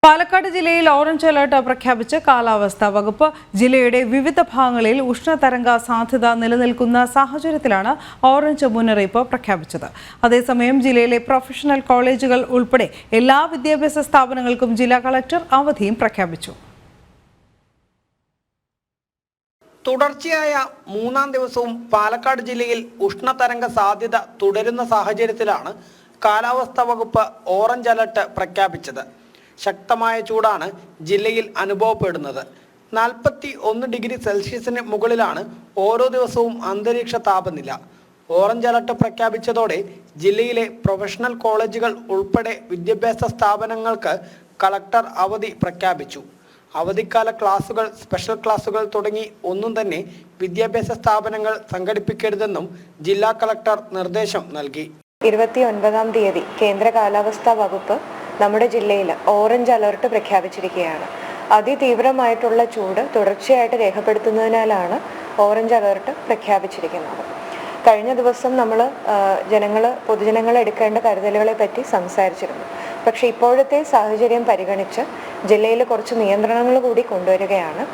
പാലക്കാട് ജില്ലയിൽ orange alert പ്രഖ്യാപിച്ച് കാലാവസ്ഥാ വകുപ്പ്. ജില്ലയുടെ വിവിധ ഭാഗങ്ങളിൽ ഉഷ്ണതരംഗ സാധ്യത നിലനിൽക്കുന്ന സാഹചര്യത്തിലാണ് ഓറഞ്ച് മുന്നറിയിപ്പ് പ്രഖ്യാപിച്ചത്. അതേസമയം ജില്ലയിലെ പ്രൊഫഷണൽ കോളേജുകൾ ഉൾപ്പെടെ എല്ലാ വിദ്യാഭ്യാസ സ്ഥാപനങ്ങൾക്കും ജില്ലാ കളക്ടർ അവധിയും പ്രഖ്യാപിച്ചു. തുടർച്ചയായ മൂന്നാം ദിവസവും പാലക്കാട് ജില്ലയിൽ ഉഷ്ണതരംഗ സാധ്യത തുടരുന്ന സാഹചര്യത്തിലാണ് കാലാവസ്ഥാ വകുപ്പ് ഓറഞ്ച് അലർട്ട് പ്രഖ്യാപിച്ചത്. ശക്തമായ ചൂടാണ് ജില്ലയിൽ അനുഭവപ്പെടുന്നത്. 41 ഡിഗ്രി സെൽഷ്യസിന് മുകളിലാണ് ഓരോ ദിവസവും അന്തരീക്ഷ താപനില. ഓറഞ്ച് അലർട്ട് പ്രഖ്യാപിച്ചതോടെ ജില്ലയിലെ പ്രൊഫഷണൽ കോളേജുകൾ ഉൾപ്പെടെ വിദ്യാഭ്യാസ സ്ഥാപനങ്ങൾക്ക് കളക്ടർ അവധി പ്രഖ്യാപിച്ചു. അവധിക്കാല ക്ലാസുകൾ, സ്പെഷ്യൽ ക്ലാസുകൾ തുടങ്ങി ഒന്നും തന്നെ വിദ്യാഭ്യാസ സ്ഥാപനങ്ങൾ സംഘടിപ്പിക്കരുതെന്നും ജില്ലാ കളക്ടർ നിർദ്ദേശം നൽകി. 29-ാം തീയതി കേന്ദ്ര കാലാവസ്ഥാ വകുപ്പ് നമ്മുടെ ജില്ലയിൽ ഓറഞ്ച് അലർട്ട് പ്രഖ്യാപിച്ചിരിക്കുകയാണ്. അതിതീവ്രമായിട്ടുള്ള ചൂട് തുടർച്ചയായിട്ട് രേഖപ്പെടുത്തുന്നതിനാലാണ് ഓറഞ്ച് അലർട്ട് പ്രഖ്യാപിച്ചിരിക്കുന്നത്. കഴിഞ്ഞ ദിവസം നമ്മൾ പൊതുജനങ്ങൾ എടുക്കേണ്ട കരുതലുകളെ പറ്റി സംസാരിച്ചിരുന്നു. പക്ഷേ ഇപ്പോഴത്തെ സാഹചര്യം പരിഗണിച്ച് ജില്ലയിൽ കുറച്ച് നിയന്ത്രണങ്ങൾ കൂടി കൊണ്ടുവരികയാണ്.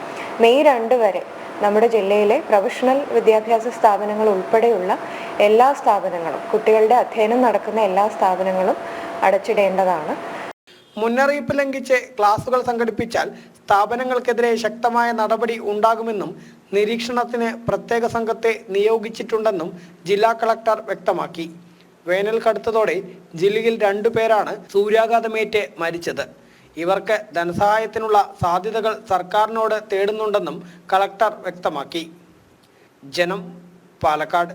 മെയ് 2 വരെ നമ്മുടെ ജില്ലയിലെ പ്രൊഫഷണൽ വിദ്യാഭ്യാസ സ്ഥാപനങ്ങൾ ഉൾപ്പെടെയുള്ള എല്ലാ സ്ഥാപനങ്ങളും, കുട്ടികളുടെ അധ്യയനം നടക്കുന്ന എല്ലാ സ്ഥാപനങ്ങളും അടച്ചിടേണ്ടതാണ്. മുന്നറിയിപ്പ് ലംഘിച്ച് ക്ലാസുകൾ സംഘടിപ്പിച്ചാൽ സ്ഥാപനങ്ങൾക്കെതിരെ ശക്തമായ നടപടി ഉണ്ടാകുമെന്നും നിരീക്ഷണത്തിന് പ്രത്യേക സംഘത്തെ നിയോഗിച്ചിട്ടുണ്ടെന്നും ജില്ലാ കളക്ടർ വ്യക്തമാക്കി. വേനൽ കടുത്തതോടെ ജില്ലയിൽ 2 പേരാണ് സൂര്യാഘാതമേറ്റ് മരിച്ചത്. ഇവർക്ക് ധനസഹായത്തിനുള്ള സാധ്യതകൾ സർക്കാരിനോട് തേടുന്നുണ്ടെന്നും കളക്ടർ വ്യക്തമാക്കി. ജനം, പാലക്കാട്.